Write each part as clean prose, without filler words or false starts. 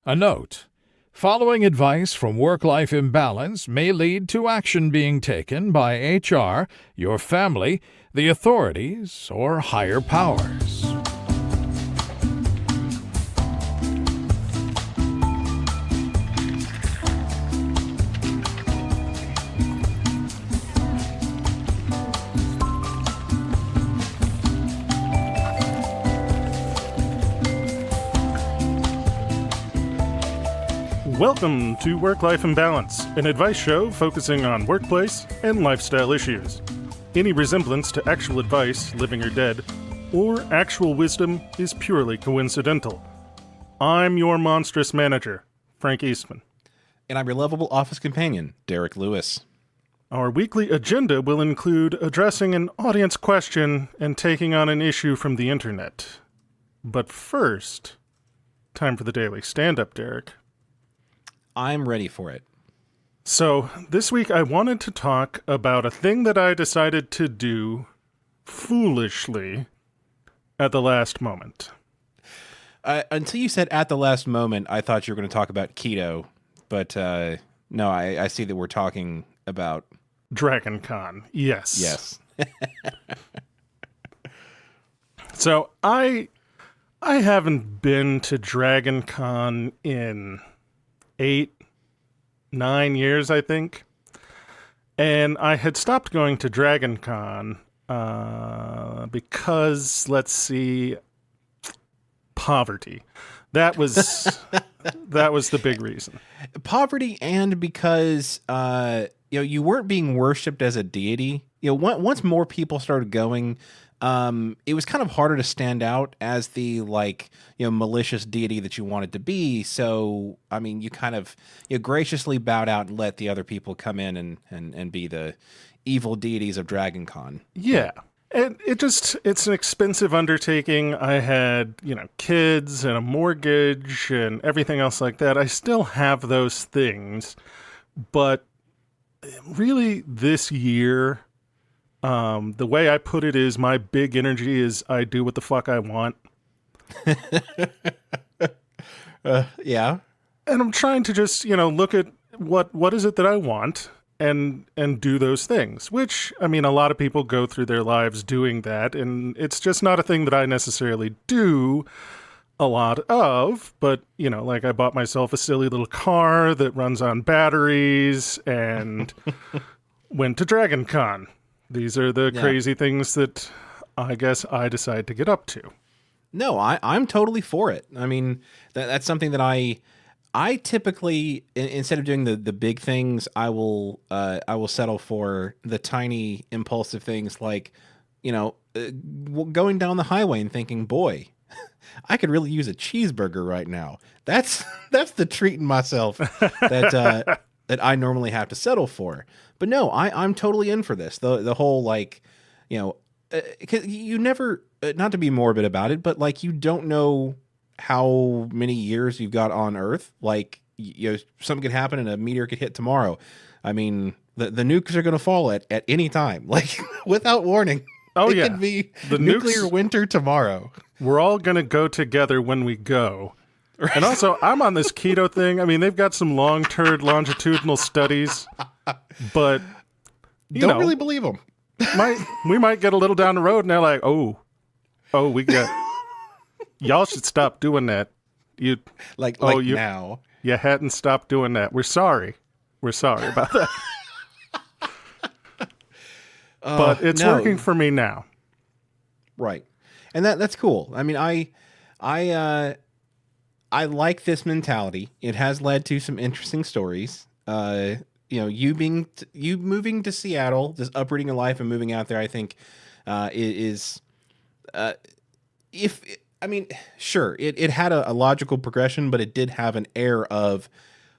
A note: following advice from work-life imbalance may lead to action being taken by HR, your family, the authorities, or higher powers. Welcome to Work-Life Imbalance, an advice show focusing on workplace and lifestyle issues. Any resemblance to actual advice, living or dead, or actual wisdom is purely coincidental. I'm your monstrous manager, Frank Eastman. And I'm your lovable office companion, Derek Lewis. Our weekly agenda will include addressing an audience question and taking on an issue from the internet. But first, time for the daily stand-up, Derek. I'm ready for it. So, this week I wanted to talk about a thing that I decided to do foolishly at the last moment. Until you said at the last moment, I thought you were going to talk about keto. But no, I see that we're talking about... DragonCon, yes. Yes. So, I haven't been to DragonCon in 8-9 years, I think. And I had stopped going to DragonCon because, let's see, poverty. That was the big reason. Poverty, and because you weren't being worshipped as a deity. Once more people started going, it was kind of harder to stand out as the malicious deity that you wanted to be. So, I mean, you kind of graciously bowed out and let the other people come in and be the evil deities of DragonCon. Yeah. And it's an expensive undertaking. I had, kids and a mortgage and everything else like that. I still have those things. But really this year, the way I put it is my big energy is I do what the fuck I want. Yeah. And I'm trying to just, look at what is it that I want and do those things, which, I mean, a lot of people go through their lives doing that, and it's just not a thing that I necessarily do a lot of, but, I bought myself a silly little car that runs on batteries and went to DragonCon. These are the crazy things that I guess I decide to get up to. No, I'm totally for it. I mean, that's something that I typically, instead of doing the big things, I will settle for the tiny impulsive things like, going down the highway and thinking, boy, I could really use a cheeseburger right now. That's the treating myself that I normally have to settle for. But no, I'm totally in for this. The whole 'cause you never, not to be morbid about it, but you don't know how many years you've got on Earth. Something could happen and a meteor could hit tomorrow. I mean, the nukes are going to fall at any time, without warning. Oh, it could be the nuclear nukes, winter tomorrow. We're all going to go together when we go. Right. And also, I'm on this keto thing. I mean, they've got some long-term longitudinal studies, but don't really believe them. We might get a little down the road and they're like, oh, we got, y'all should stop doing that. Now. You hadn't stopped doing that. We're sorry about that. But it's working for me now. Right. And that's cool. I mean, I like this mentality. It has led to some interesting stories. You moving to Seattle, just uprooting your life and moving out there, I think, sure, it had a logical progression, but it did have an air of,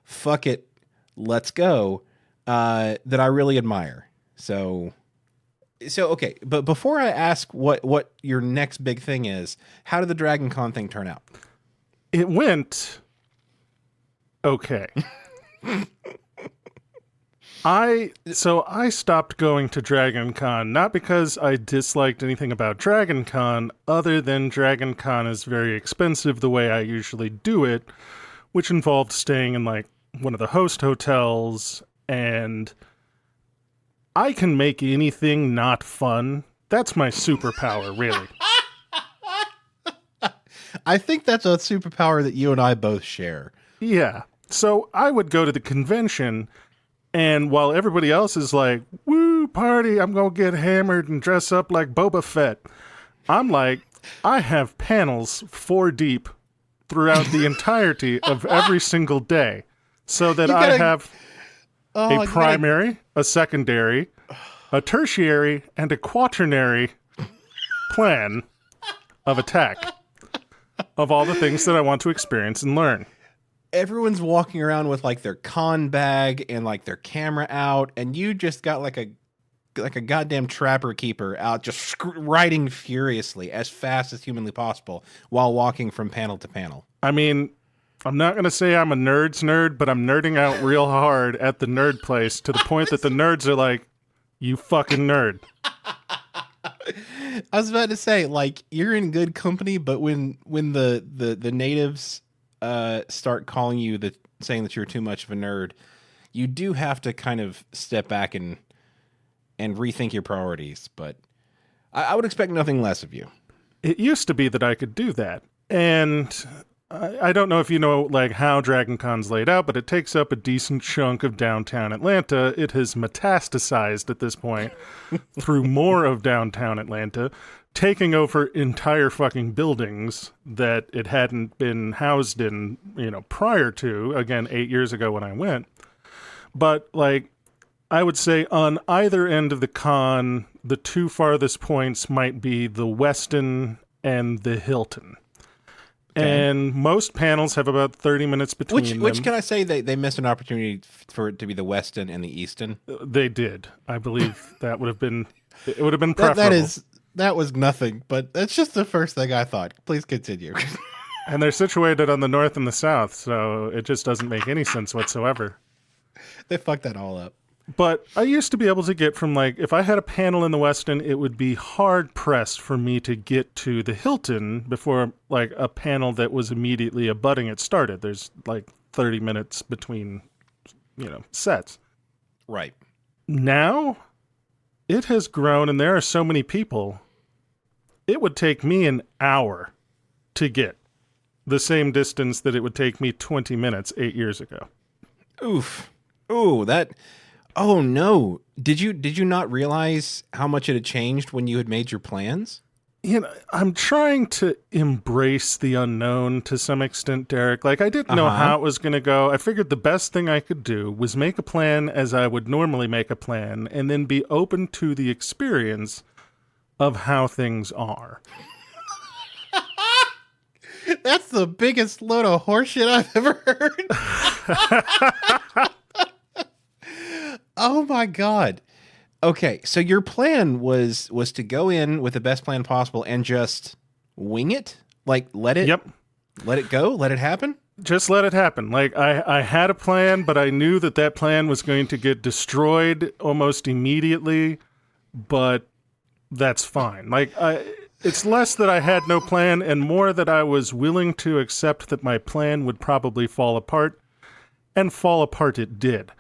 fuck it, let's go, that I really admire. So okay, but before I ask what your next big thing is, how did the DragonCon thing turn out? It went okay. I stopped going to DragonCon, not because I disliked anything about DragonCon, other than DragonCon is very expensive the way I usually do it, which involved staying in like one of the host hotels, and I can make anything not fun. That's my superpower, really. I think that's a superpower that you and I both share. Yeah. So I would go to the convention, and while everybody else is like, woo, party, I'm going to get hammered and dress up like Boba Fett, I'm like, I have panels 4 deep throughout the entirety of every single day, so that I have a primary, a secondary, a tertiary, and a quaternary plan of attack of all the things that I want to experience and learn. Everyone's walking around with like their con bag and like their camera out, and you just got like a goddamn trapper keeper out just riding furiously as fast as humanly possible while walking from panel to panel. I mean, I'm not going to say I'm a nerd's nerd, but I'm nerding out real hard at the nerd place to the point that the nerds are like, you fucking nerd. I was about to say, like, you're in good company, but when the natives start calling you saying that you're too much of a nerd, you do have to kind of step back and rethink your priorities. But I would expect nothing less of you. It used to be that I could do that, and I don't know if you know like how DragonCon's laid out, but it takes up a decent chunk of downtown Atlanta. It has metastasized at this point through more of downtown Atlanta, taking over entire fucking buildings that it hadn't been housed in, prior to, again, 8 years ago when I went. But like, I would say on either end of the con, the 2 farthest points might be the Westin and the Hilton. Okay. And most panels have about 30 minutes between them. Which can I say they missed an opportunity for it to be the Westin and the Easton? They did. I believe that would have been preferable. That was nothing, but that's just the first thing I thought. Please continue. And they're situated on the north and the south, so it just doesn't make any sense whatsoever. They fucked that all up. But I used to be able to get from, like, if I had a panel in the Westin, it would be hard-pressed for me to get to the Hilton before, like, a panel that was immediately abutting it started. There's, like, 30 minutes between, sets. Right. Now, it has grown, and there are so many people, it would take me an hour to get the same distance that it would take me 20 minutes 8 years ago. Oof. Ooh, that... Oh no! Did you not realize how much it had changed when you had made your plans? I'm trying to embrace the unknown to some extent, Derek. Like, I didn't know how it was going to go. I figured the best thing I could do was make a plan as I would normally make a plan, and then be open to the experience of how things are. That's the biggest load of horseshit I've ever heard. Oh my God. Okay, so your plan was to go in with the best plan possible and just wing it? Like let it go? Let it happen? Just let it happen. Like I had a plan, but I knew that plan was going to get destroyed almost immediately, but that's fine. Like it's less that I had no plan and more that I was willing to accept that my plan would probably fall apart, and fall apart it did.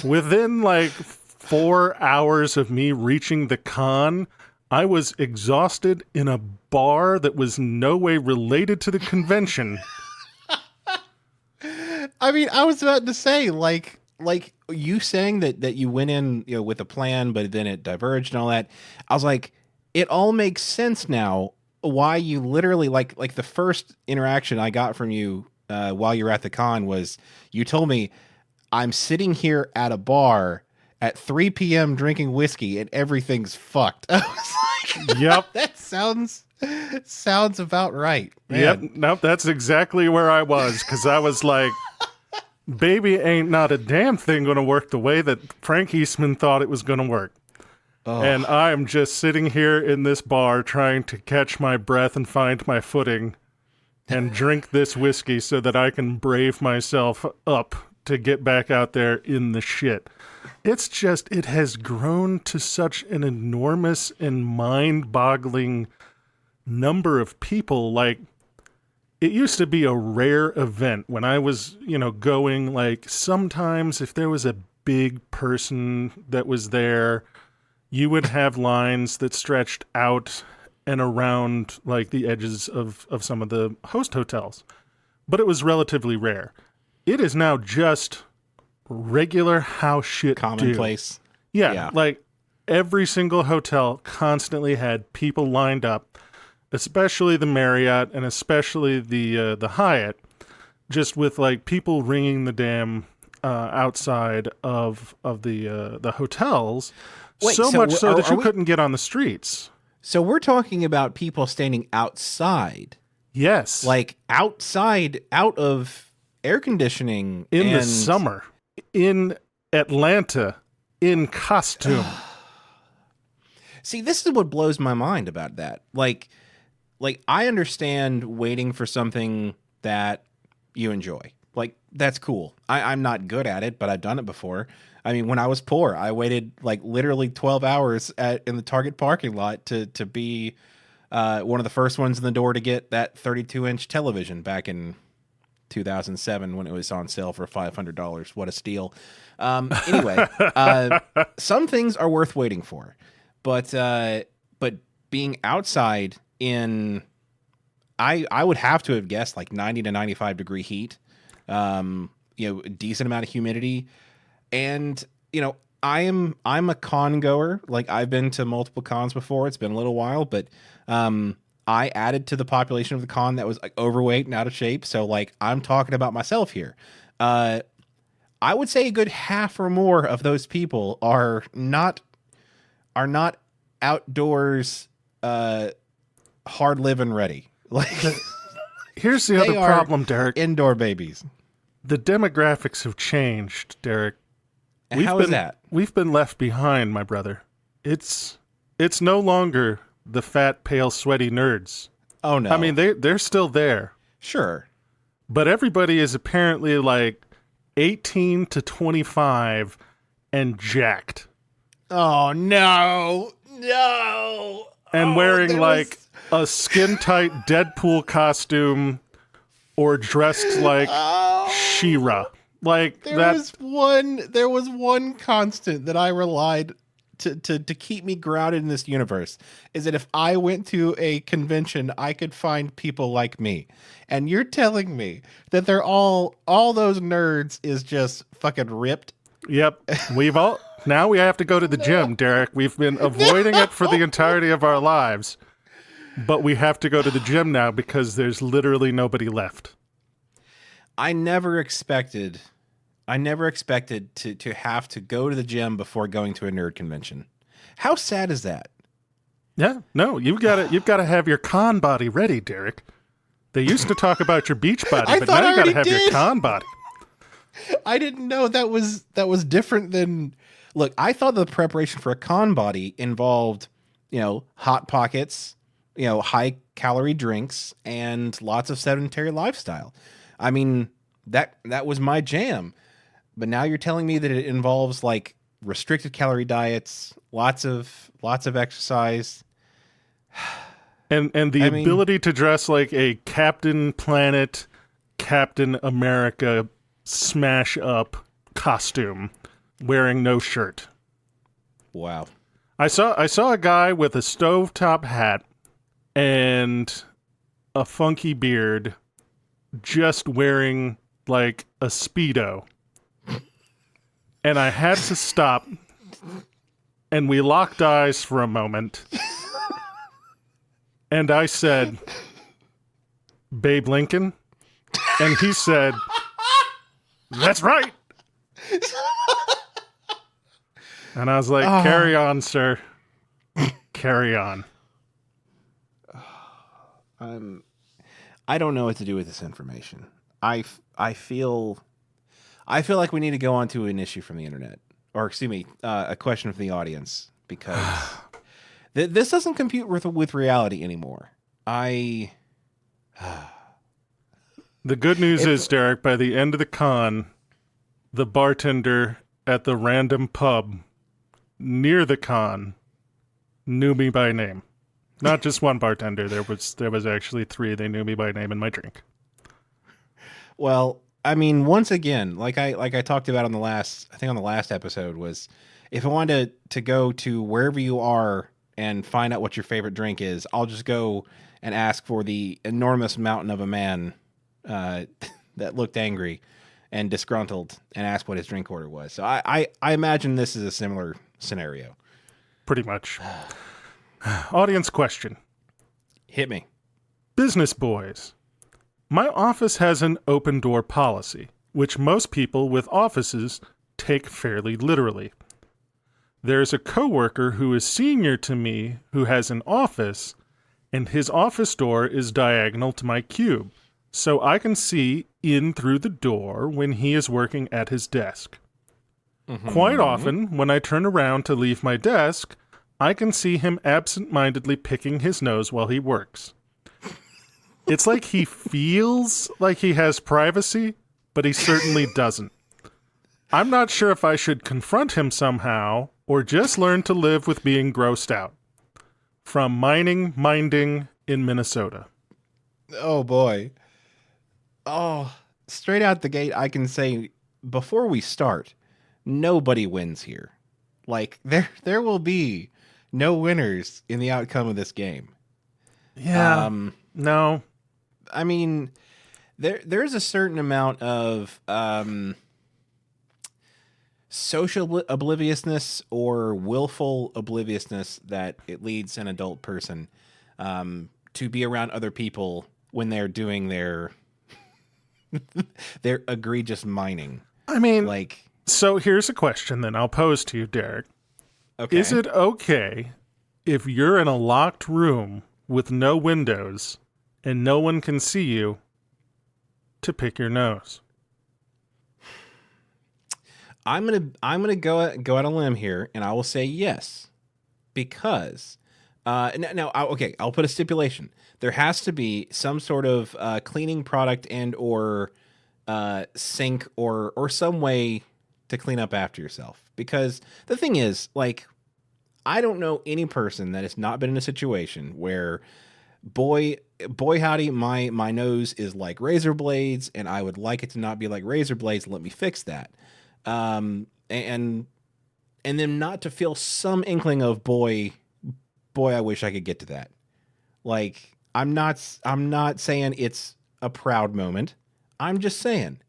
Within like 4 hours of me reaching the con, I was exhausted in a bar that was no way related to the convention. I mean, I was about to say, like you saying that you went in, with a plan, but then it diverged and all that. I was like, it all makes sense now. Why you literally like the first interaction I got from you while you were at the con was you told me, I'm sitting here at a bar at 3 p.m. drinking whiskey and everything's fucked. I was like, yep. That sounds about right. Man. Yep. Nope. That's exactly where I was. Cause I was like, baby, ain't not a damn thing going to work the way that Frank Eastman thought it was going to work. Oh. And I am just sitting here in this bar trying to catch my breath and find my footing and drink this whiskey so that I can brave myself up to get back out there in the shit. It's just, it has grown to such an enormous and mind-boggling number of people. Like, it used to be a rare event when I was, going, like, sometimes if there was a big person that was there, you would have lines that stretched out and around, like, the edges of some of the host hotels. But it was relatively rare. It is now just regular house shit Commonplace. Yeah, like every single hotel constantly had people lined up, especially the Marriott and especially the Hyatt, just with like people ringing the damn outside of the hotels. Wait, so much so that you we, couldn't get on the streets. So we're talking about people standing outside. Yes, Like outside, out of air conditioning. in the summer, in Atlanta, in costume. See, this is what blows my mind about that. Like I understand waiting for something that you enjoy. Like, that's cool. I'm not good at it, but I've done it before. I mean, when I was poor, I waited like literally 12 hours in the Target parking lot to be one of the first ones in the door to get that 32-inch television back in 2007 when it was on sale for $500. What a steal. Anyway, some things are worth waiting for, but being outside in, I would have to have guessed like 90 to 95 degree heat, a decent amount of humidity. And, I'm a con goer. Like, I've been to multiple cons before. It's been a little while, but I added to the population of the con that was like overweight and out of shape. So like, I'm talking about myself here. I would say a good half or more of those people are not outdoors, hard living ready. Like, Here's the other problem, Derek. Indoor babies. The demographics have changed, Derek. How is that? We've been left behind, my brother. It's no longer the fat, pale, sweaty nerds. Oh no. I mean, they're still there. Sure. But everybody is apparently like 18 to 25 and jacked. Oh no. No. And wearing like a skin-tight Deadpool costume or dressed like She-Ra. Like there was one constant that I relied to keep me grounded in this universe, is that if I went to a convention, I could find people like me. And you're telling me that they're all those nerds is just fucking ripped. Yep. Now we have to go to the gym, Derek. We've been avoiding it for the entirety of our lives. But we have to go to the gym now because there's literally nobody left. I never expected to have to go to the gym before going to a nerd convention. How sad is that? Yeah, no, you've got to have your con body ready, Derek. They used to talk about your beach body, but now you got to have your con body. I didn't know that was different than. Look, I thought the preparation for a con body involved, hot pockets, high calorie drinks, and lots of sedentary lifestyle. I mean, that was my jam. But now you're telling me that it involves like restricted calorie diets, lots of exercise, and the ability to dress like a Captain Planet, Captain America smash up costume, wearing no shirt. Wow. I saw a guy with a stovetop hat and a funky beard, just wearing like a Speedo. And I had to stop, and we locked eyes for a moment. And I said, "Babe Lincoln?" And he said, "That's right." And I was like, "Carry on, sir. Carry on." I don't know what to do with this information. I feel like we need to go on to an issue from the internet, or excuse me, a question from the audience, because this doesn't compute with reality anymore. The good news is, Derek, by the end of the con, the bartender at the random pub near the con knew me by name. Not just one bartender. There was actually 3. They knew me by name and my drink. Well, I mean, once again, like I talked about on the last, I think on the last episode, was if I wanted to go to wherever you are and find out what your favorite drink is, I'll just go and ask for the enormous mountain of a man that looked angry and disgruntled and ask what his drink order was. So I imagine this is a similar scenario. Pretty much. Audience question. Hit me. Business boys. My office has an open door policy, which most people with offices take fairly literally. There's a coworker who is senior to me who has an office, and his office door is diagonal to my cube, so I can see in through the door when he is working at his desk. Quite often, when I turn around to leave my desk, I can see him absent-mindedly picking his nose while he works. It's like he feels like he has privacy, but he certainly doesn't. I'm not sure if I should confront him somehow or just learn to live with being grossed out. From Minding in Minnesota. Oh, boy. Oh, straight out the gate, I can say, before we start, nobody wins here. Like, there will be no winners in the outcome of this game. Yeah. No. I mean, there's a certain amount of social obliviousness or willful obliviousness that it leads an adult person to be around other people when they're doing their egregious mining. I mean, like, so here's a question then I'll pose to you, Derek. okay. Is it okay if you're in a locked room with no windows and no one can see you to pick your nose? I'm gonna go out on a limb here, and I will say yes, because okay, I'll put a stipulation. There has to be some sort of cleaning product and or sink or some way to clean up after yourself. Because the thing is, like, I don't know any person that has not been in a situation where boy howdy, my nose is like razor blades, and I would like it to not be like razor blades. Let me fix that. And then not to feel some inkling of boy, I wish I could get to that. Like, I'm not saying it's a proud moment. I'm just saying,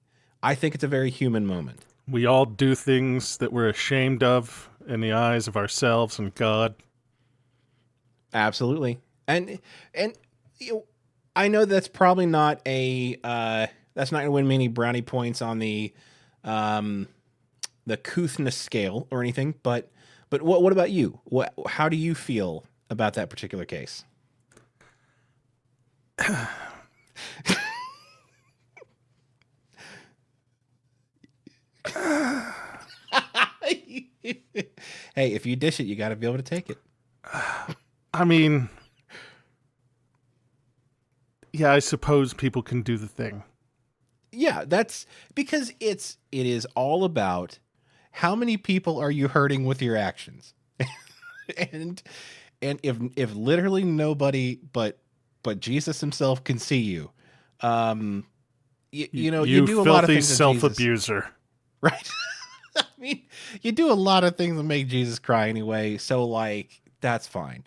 I think it's a very human moment. We all do things that we're ashamed of in the eyes of ourselves and God. Absolutely. And you know, I know that's probably not that's not going to win me any brownie points on the couthness scale or anything, but what about you? How do you feel about that particular case? Hey, if you dish it, you got to be able to take it. I mean, yeah, I suppose people can do the thing. Yeah, that's because it is all about how many people are you hurting with your actions. and if literally nobody but Jesus himself can see you, you know, you do a lot of things. You filthy self-abuser. Right. I mean, you do a lot of things that make Jesus cry anyway, so like that's fine.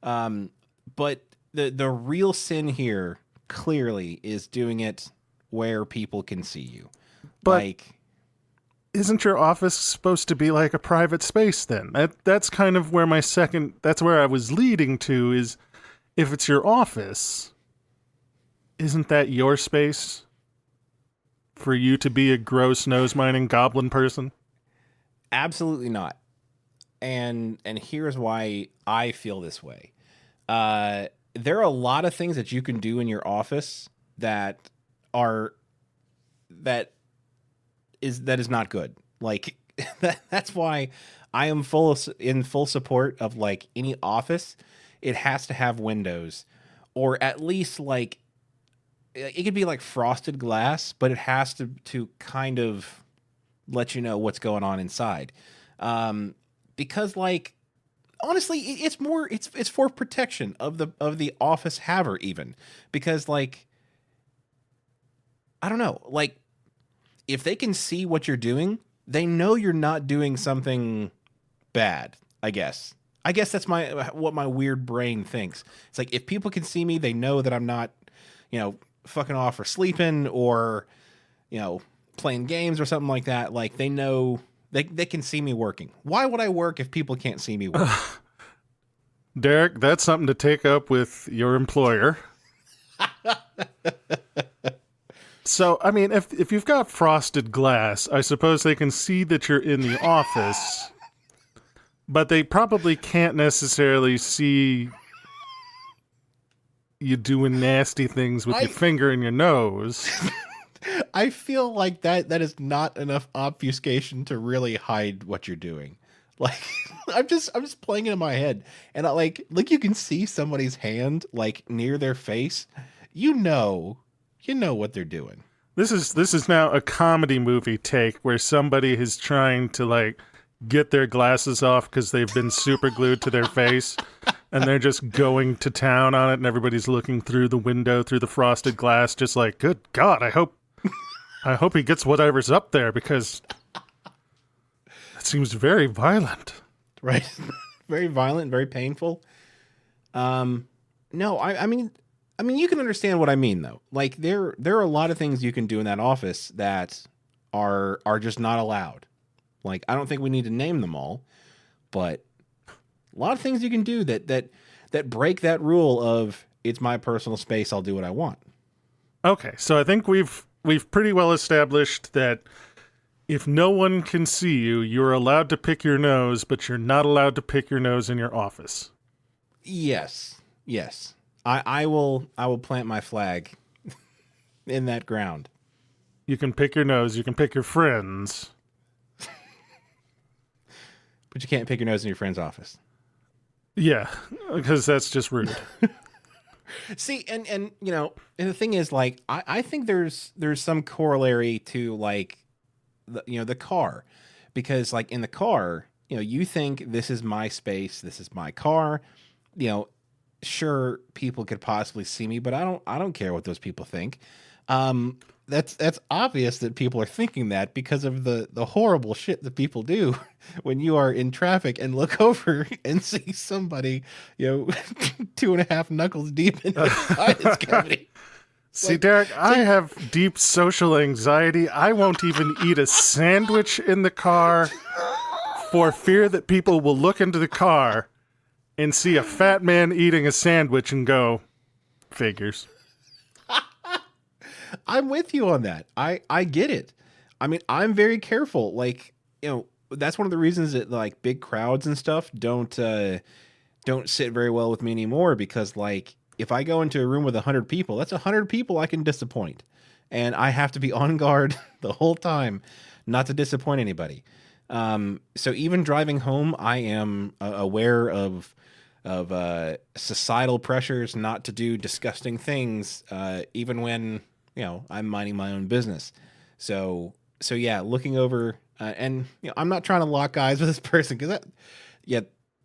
But the real sin here clearly is doing it where people can see you. But like, isn't your office supposed to be like a private space then? That's kind of where that's where I was leading to, is if it's your office, isn't that your space for you to be a gross nose mining goblin person? absolutely not. And here's why I feel this way. There are a lot of things that you can do in your office that is not good. Like that's why I am in full support of, like, any office. It has to have windows, or at least, like, it could be like frosted glass, but it has to kind of let you know what's going on inside. Because, like, honestly, it's for protection of the office haver, even, because, like, I don't know, like if they can see what you're doing, they know you're not doing something bad, I guess. I guess that's what my weird brain thinks. It's like if people can see me, they know that I'm not, fucking off or sleeping or, playing games or something like that. Like they know they can see me working. Why would I work if people can't see me work? Derek, that's something to take up with your employer. So, I mean, if you've got frosted glass, I suppose they can see that you're in the office, but they probably can't necessarily see you doing nasty things with your finger in your nose. I feel like that is not enough obfuscation to really hide what you're doing. Like I'm just playing it in my head, and I like you can see somebody's hand like near their face. You know what they're doing. This is now a comedy movie take where somebody is trying to like get their glasses off because they've been super glued to their face, and they're just going to town on it, and everybody's looking through the window through the frosted glass, just like, good God, I hope he gets whatever's up there because that seems very violent. Right. Very violent, very painful. No, I mean, you can understand what I mean, though. Like, there are a lot of things you can do in that office that are just not allowed. Like, I don't think we need to name them all, but a lot of things you can do that break that rule of it's my personal space, I'll do what I want. Okay, so I think we've pretty well established that if no one can see you, you're allowed to pick your nose, but you're not allowed to pick your nose in your office. Yes. I will plant my flag in that ground. You can pick your nose, you can pick your friends. But you can't pick your nose in your friend's office. Yeah, because that's just rude. See, and the thing is, like, I think there's some corollary to like the car, because like in the car, you think this is my space, this is my car, sure, people could possibly see me, but I don't care what those people think. That's obvious that people are thinking that because of the horrible shit that people do when you are in traffic and look over and see somebody, 2.5 knuckles deep in his sinus cavity. See, Derek, I have deep social anxiety. I won't even eat a sandwich in the car for fear that people will look into the car and see a fat man eating a sandwich and go, figures. I'm with you on that. I get it. I mean, I'm very careful. Like, that's one of the reasons that like big crowds and stuff don't sit very well with me anymore, because like if I go into a room with 100 people, that's 100 people I can disappoint. And I have to be on guard the whole time not to disappoint anybody. So even driving home, I am aware of societal pressures not to do disgusting things, even when, I'm minding my own business. So yeah, looking over, and I'm not trying to lock eyes with this person, because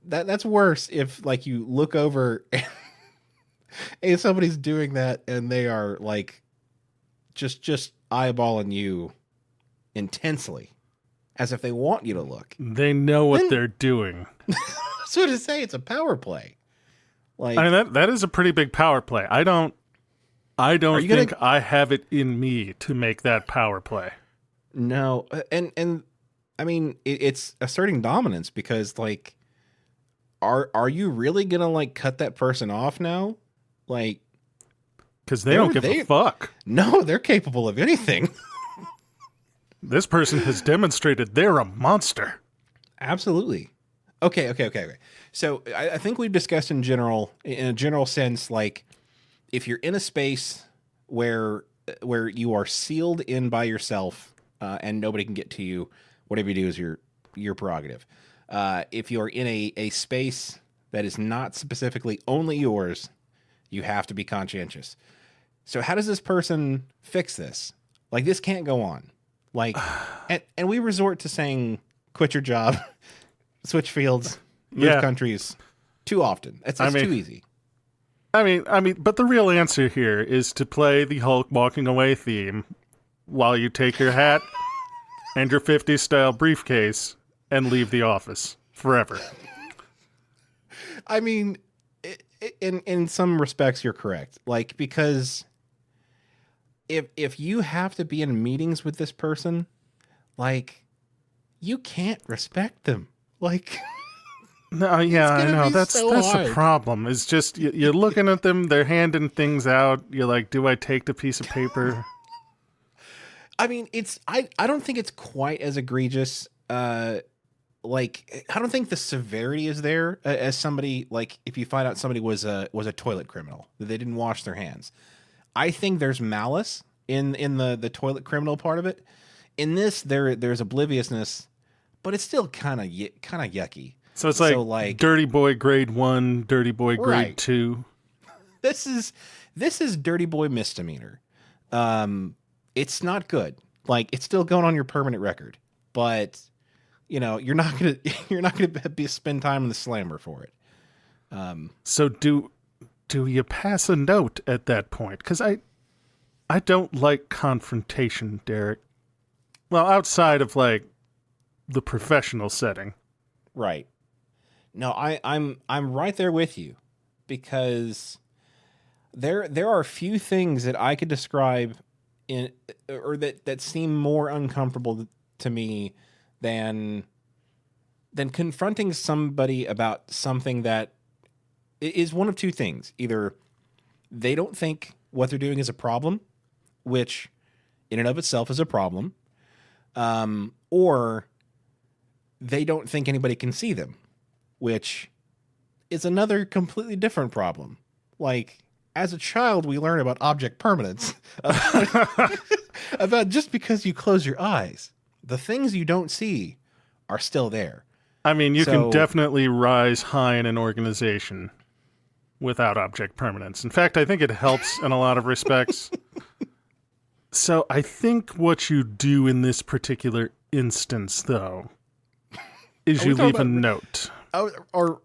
that's worse if like you look over and somebody's doing that and they are like just eyeballing you intensely as if they want you to look. They know what they're doing. So to say it's a power play. Like, I mean, that is a pretty big power play. I don't think I have it in me to make that power play. No, and I mean it's asserting dominance, because like, are you really gonna like cut that person off now? Like, because they don't give a fuck. No, they're capable of anything. This person has demonstrated they're a monster. Absolutely. Okay. So I think we've discussed in a general sense, like if you're in a space where you are sealed in by yourself and nobody can get to you, whatever you do is your prerogative. If you're in a space that is not specifically only yours, you have to be conscientious. So how does this person fix this? Like, this can't go on. Like, and we resort to saying, quit your job, switch fields, move countries too often. It's too easy. I mean, but the real answer here is to play the Hulk walking away theme while you take your hat and your 50s style briefcase and leave the office forever. I mean, in some respects, you're correct. Like, because if you have to be in meetings with this person, like, you can't respect them. Like, No, yeah, I know. That's the hard. problem. It's just you're looking at them, they're handing things out. You're like, do I take the piece of paper? I mean, I don't think it's quite as egregious. Like, I don't think the severity is there as somebody, like, if you find out somebody was a toilet criminal, that they didn't wash their hands. I think there's malice in the toilet criminal part of it. In this, there's obliviousness, but it's still kind of yucky. So it's like Dirty Boy Grade 1, Dirty Boy Grade Right. 2. This is Dirty Boy misdemeanor. It's not good. Like, it's still going on your permanent record, but you know, you're not gonna spend time in the slammer for it. So do you pass a note at that point? Because I don't like confrontation, Derek. Well, outside of like the professional setting. Right. No, I'm right there with you, because there are few things that I could describe that seem more uncomfortable to me than confronting somebody about something that is one of two things. Either they don't think what they're doing is a problem, which in and of itself is a problem, or they don't think anybody can see them, which is another completely different problem. Like, as a child, we learn about object permanence, about just because you close your eyes, the things you don't see are still there. I mean, you can definitely rise high in an organization without object permanence. In fact, I think it helps in a lot of respects. So I think what you do in this particular instance, though, is you leave a note. Or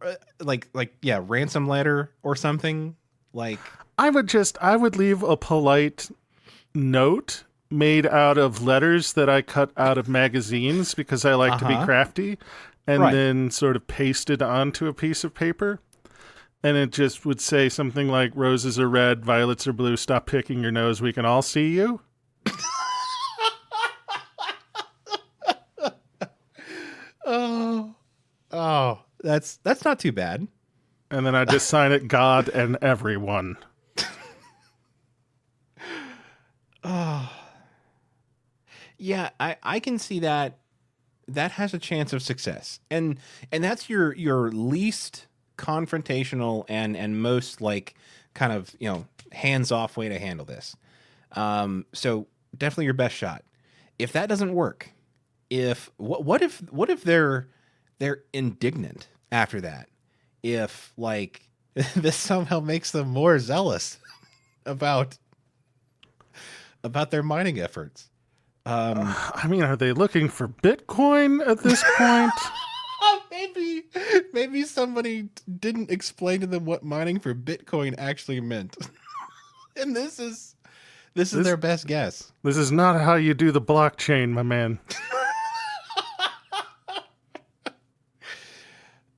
yeah, ransom letter or something. Like, I would leave a polite note made out of letters that I cut out of magazines because I like to be crafty, and then sort of pasted onto a piece of paper. And it just would say something like, roses are red, violets are blue, stop picking your nose, we can all see you. Oh, that's not too bad. And then I just sign it, God and everyone. Oh, yeah, I can see that has a chance of success, and that's your least confrontational and most, like, kind of, you know, hands off way to handle this. So definitely your best shot. If that doesn't work, what if they're indignant after that? If, like, this somehow makes them more zealous about their mining efforts. I mean, are they looking for Bitcoin at this point? Maybe somebody didn't explain to them what mining for Bitcoin actually meant. And this is their best guess. This is not how you do the blockchain, my man.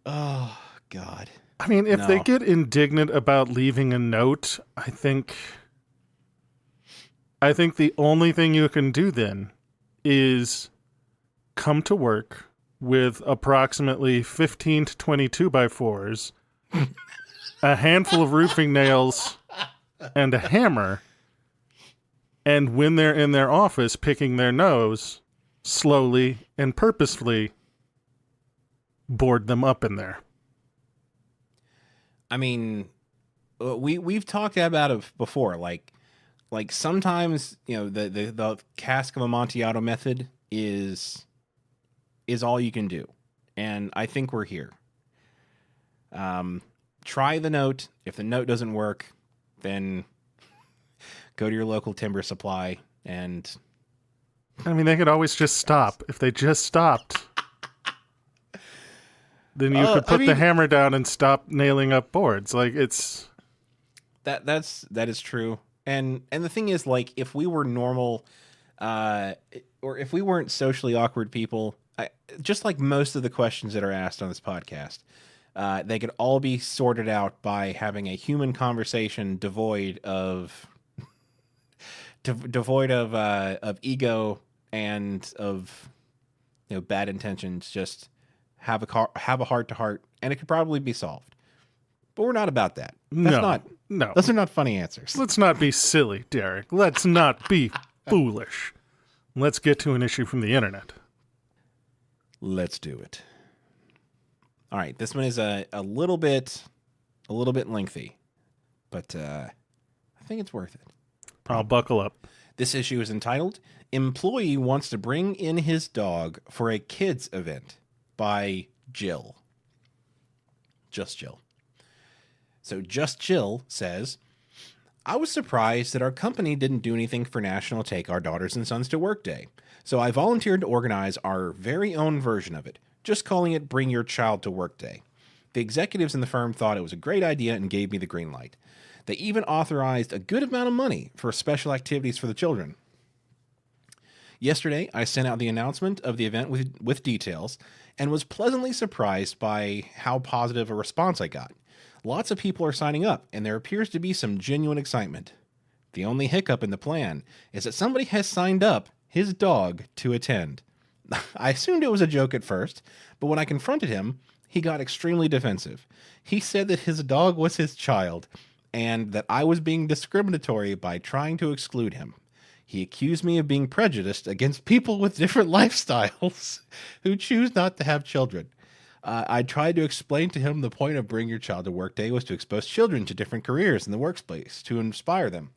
Oh, God. I mean, if they get indignant about leaving a note, I think the only thing you can do then is come to work with approximately 15 to 20 2x4s, a handful of roofing nails, and a hammer. And when they're in their office picking their nose, slowly and purposefully board them up in there. I mean, we've talked about it before. Like sometimes, you know, the cask of Amontillado method is all you can do, and I think we're here. Try the note. If the note doesn't work, then go to your local timber supply, and I mean, they could always just stop. If they just stopped, then you could put the hammer down and stop nailing up boards. Like, it's that is true. And the thing is, like, if we were normal or if we weren't socially awkward people, just like most of the questions that are asked on this podcast, they could all be sorted out by having a human conversation devoid of ego and of bad intentions. Just have a heart to heart, and it could probably be solved. But we're not about that. No. Those are not funny answers. Let's not be silly, Derek. Let's not be foolish. Let's get to an issue from the internet. Let's do it. All right, this one is a little bit lengthy, but I think it's worth it. I'll buckle up. This issue is entitled "Employee Wants to Bring in His Dog for a Kids Event" by Jill. Just Jill. So Just Jill says, "I was surprised that our company didn't do anything for National Take Our Daughters and Sons to Work Day, so I volunteered to organize our very own version of it, just calling it Bring Your Child to Work Day. The executives in the firm thought it was a great idea and gave me the green light. They even authorized a good amount of money for special activities for the children. Yesterday, I sent out the announcement of the event with details and was pleasantly surprised by how positive a response I got. Lots of people are signing up, and there appears to be some genuine excitement. The only hiccup in the plan is that somebody has signed up his dog to attend. I assumed it was a joke at first, but when I confronted him, he got extremely defensive. He said that his dog was his child, and that I was being discriminatory by trying to exclude him. He accused me of being prejudiced against people with different lifestyles who choose not to have children. I tried to explain to him the point of Bring Your Child to Work Day was to expose children to different careers in the workplace, to inspire them.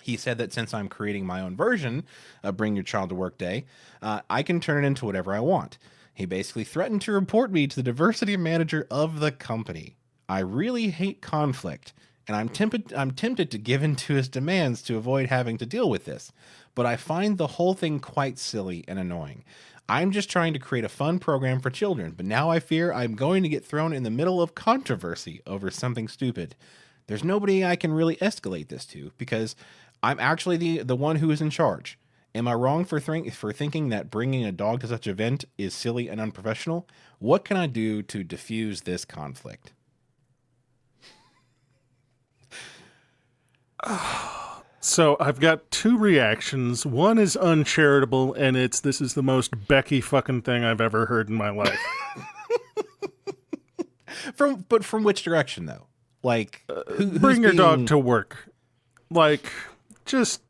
He said that since I'm creating my own version of Bring Your Child to Work Day, I can turn it into whatever I want. He basically threatened to report me to the diversity manager of the company. I really hate conflict, and I'm tempted to give in to his demands to avoid having to deal with this, but I find the whole thing quite silly and annoying. I'm just trying to create a fun program for children, but now I fear I'm going to get thrown in the middle of controversy over something stupid. There's nobody I can really escalate this to, because I'm actually the one who is in charge. Am I wrong for thinking that bringing a dog to such an event is silly and unprofessional? What can I do to diffuse this conflict?" So I've got two reactions. One is uncharitable, and this is the most Becky fucking thing I've ever heard in my life. From which direction though? Like, bring your dog to work. Like, just,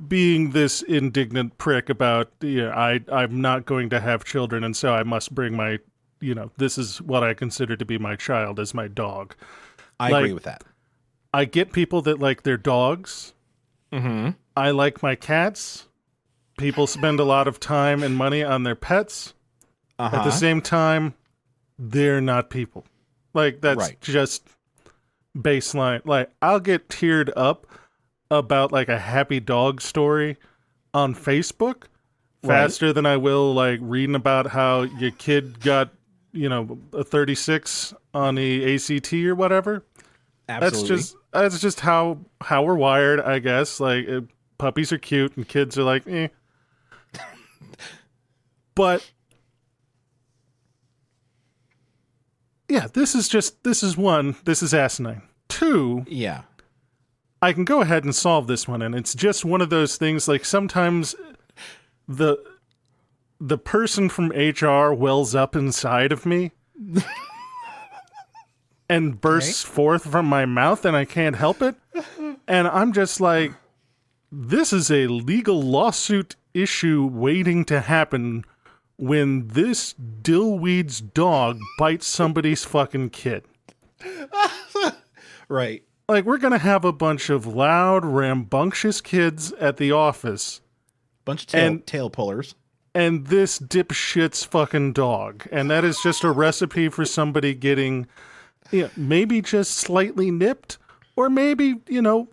being this indignant prick about, I'm not going to have children, and so I must bring my, this is what I consider to be my child as my dog. I agree with that. I get people that like their dogs. Mm-hmm. I like my cats. People spend a lot of time and money on their pets. Uh-huh. At the same time, they're not people. Like, that's just baseline. Like, I'll get teared up about, like, a happy dog story on Facebook faster than I will, like, reading about how your kid got, a 36 on the ACT or whatever. Absolutely. That's just how we're wired, I guess. Like, puppies are cute and kids are like, eh. But yeah, this is asinine. Two, yeah, I can go ahead and solve this one, and it's just one of those things. Like, sometimes the person from HR wells up inside of me. And bursts forth from my mouth, and I can't help it. And I'm just like, this is a legal lawsuit issue waiting to happen when this dillweed's dog bites somebody's fucking kid. Right. Like, we're going to have a bunch of loud, rambunctious kids at the office. Bunch of tail pullers. And this dipshit's fucking dog. And that is just a recipe for somebody getting... Yeah, maybe just slightly nipped, or maybe,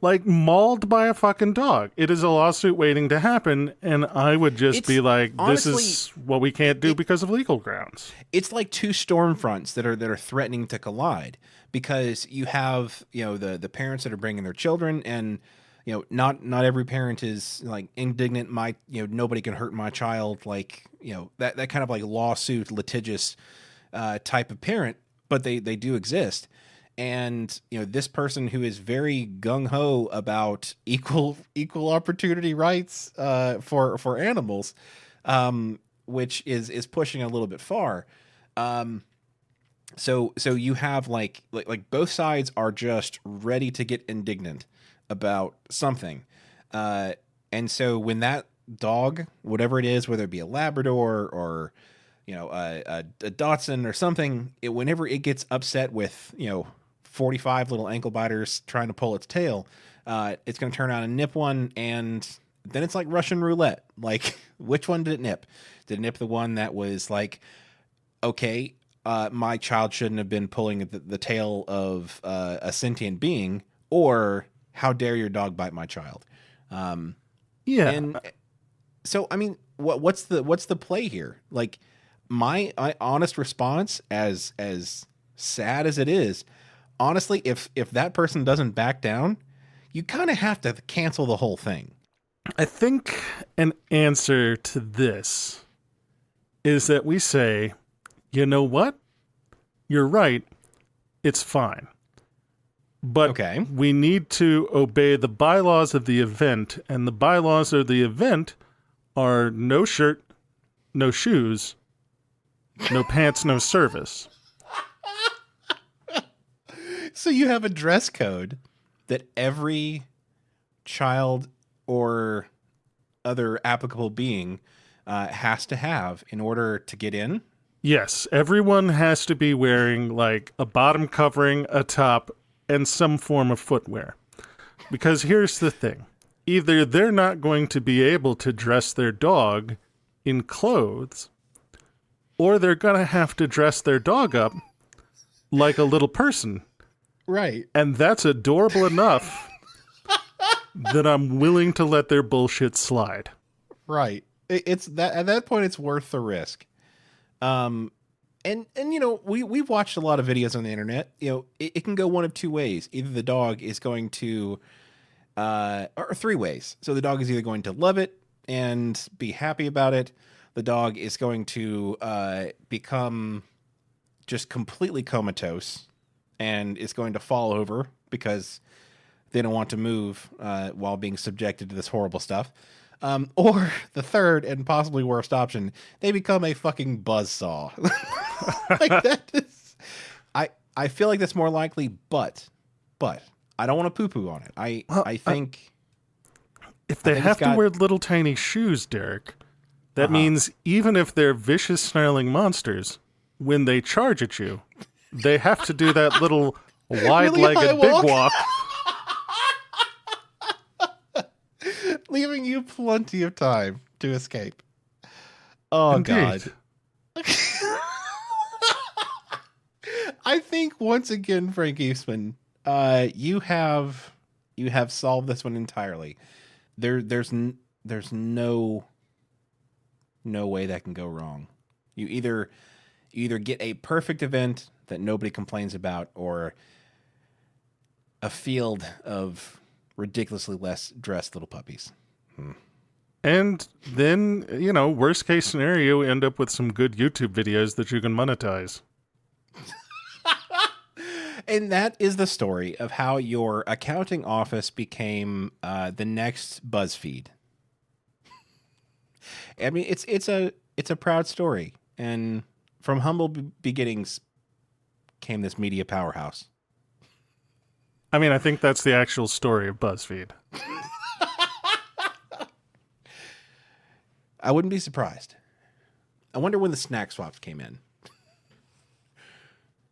like mauled by a fucking dog. It is a lawsuit waiting to happen, and I would just be like, honestly, this is what we can't do because of legal grounds. It's like two storm fronts that are threatening to collide, because you have, the parents that are bringing their children, and, not every parent is like indignant. Nobody can hurt my child. Like, that kind of like lawsuit, litigious type of parent, but they do exist. And, this person who is very gung ho about equal opportunity rights for animals, which is pushing a little bit far. So you have like both sides are just ready to get indignant about something. And so when that dog, whatever it is, whether it be a Labrador or, a Dachshund or something, whenever it gets upset with, 45 little ankle biters trying to pull its tail, it's going to turn around and nip one. And then it's like Russian roulette. Like, which one did it nip? Did it nip the one that was like, okay, my child shouldn't have been pulling the tail of a sentient being, or how dare your dog bite my child? Yeah. And so, I mean, what's the play here? Like, my honest response, as sad as it is, honestly, if that person doesn't back down, you kind of have to cancel the whole thing. I think an answer to this is that we say, you know what? You're right. It's fine. But Okay. we need to obey the bylaws of the event, and the bylaws of the event are no shirt, no shoes, no pants, no service. So you have a dress code that every child or other applicable being has to have in order to get in? Yes, everyone has to be wearing like a bottom covering, a top, and some form of footwear. Because here's the thing. Either they're not going to be able to dress their dog in clothes, or they're going to have to dress their dog up like a little person. Right. And that's adorable enough that I'm willing to let their bullshit slide. Right. It's that at that point, it's worth the risk. And we've watched a lot of videos on the internet. It can go one of two ways. Either the dog is going to, or three ways. So the dog is either going to love it and be happy about it. The dog is going to become just completely comatose and is going to fall over because they don't want to move while being subjected to this horrible stuff. Or the third and possibly worst option, they become a fucking buzzsaw. Like that is, I feel like that's more likely, but I don't want to poo-poo on it. I think if they have to wear little tiny shoes, Derek, that means even if they're vicious snarling monsters, when they charge at you, they have to do that little wide-legged big walk. Leaving you plenty of time to escape. Oh, Indeed. God. I think once again, Frank Eastman, you have solved this one entirely. There's no way that can go wrong. You either get a perfect event that nobody complains about, or a field of ridiculously less dressed little puppies. And then, worst case scenario, end up with some good YouTube videos that you can monetize. And that is the story of how your accounting office became the next BuzzFeed. I mean, it's a proud story, and from humble beginnings came this media powerhouse. I mean, I think that's the actual story of BuzzFeed. I wouldn't be surprised. I wonder when the snack swaps came in.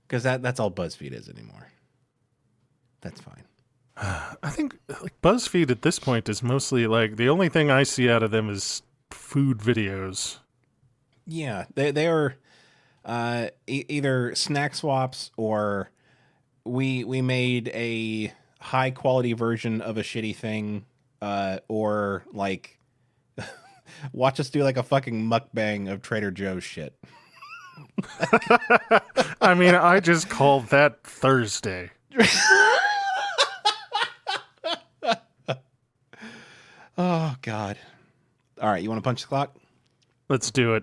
Because that's all BuzzFeed is anymore. That's fine. I think BuzzFeed at this point is mostly the only thing I see out of them is food videos. Yeah, they are either snack swaps, or we made a high quality version of a shitty thing, or watch us do a fucking mukbang of Trader Joe's shit. I mean, I just called that Thursday. Oh, God. All right, you want to punch the clock? Let's do it.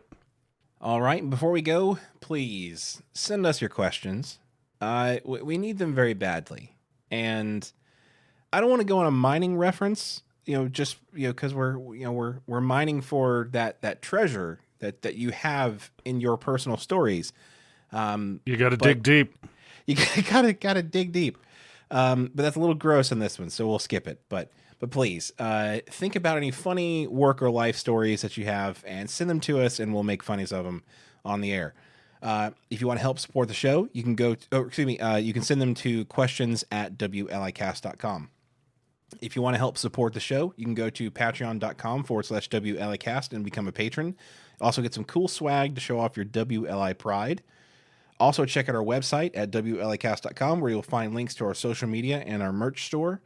All right, before we go, please send us your questions. We need them very badly. And I don't want to go on a mining reference, just, because we're mining for that treasure that you have in your personal stories. You got to dig deep. You gotta dig deep. But that's a little gross in this one, so we'll skip it. But please, think about any funny work or life stories that you have and send them to us, and we'll make funnies of them on the air. If you want to help support the show, you can you can send them to questions@WLIcast.com. If you want to help support the show, you can go to patreon.com/WLIcast and become a patron. Also get some cool swag to show off your WLI pride. Also check out our website at WLIcast.com, where you'll find links to our social media and our merch store.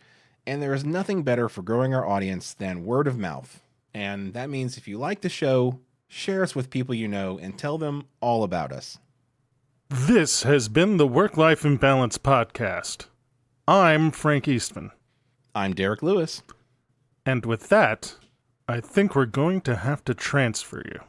And there is nothing better for growing our audience than word of mouth. And that means if you like the show, share us with people you know and tell them all about us. This has been the Work-Life Imbalance Podcast. I'm Frank Eastman. I'm Derek Lewis. And with that, I think we're going to have to transfer you.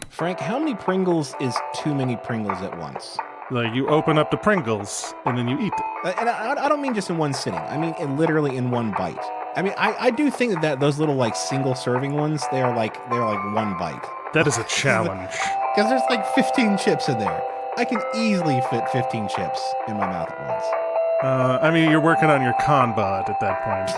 Frank, how many Pringles is too many Pringles at once? Like, you open up the Pringles, and then you eat them. And I don't mean just in one sitting. I mean literally in one bite. I mean, I do think that those little, like, single-serving ones, they're like one bite. That is a challenge. Because there's like 15 chips in there. I can easily fit 15 chips in my mouth at once. I mean, you're working on your con bod at that point.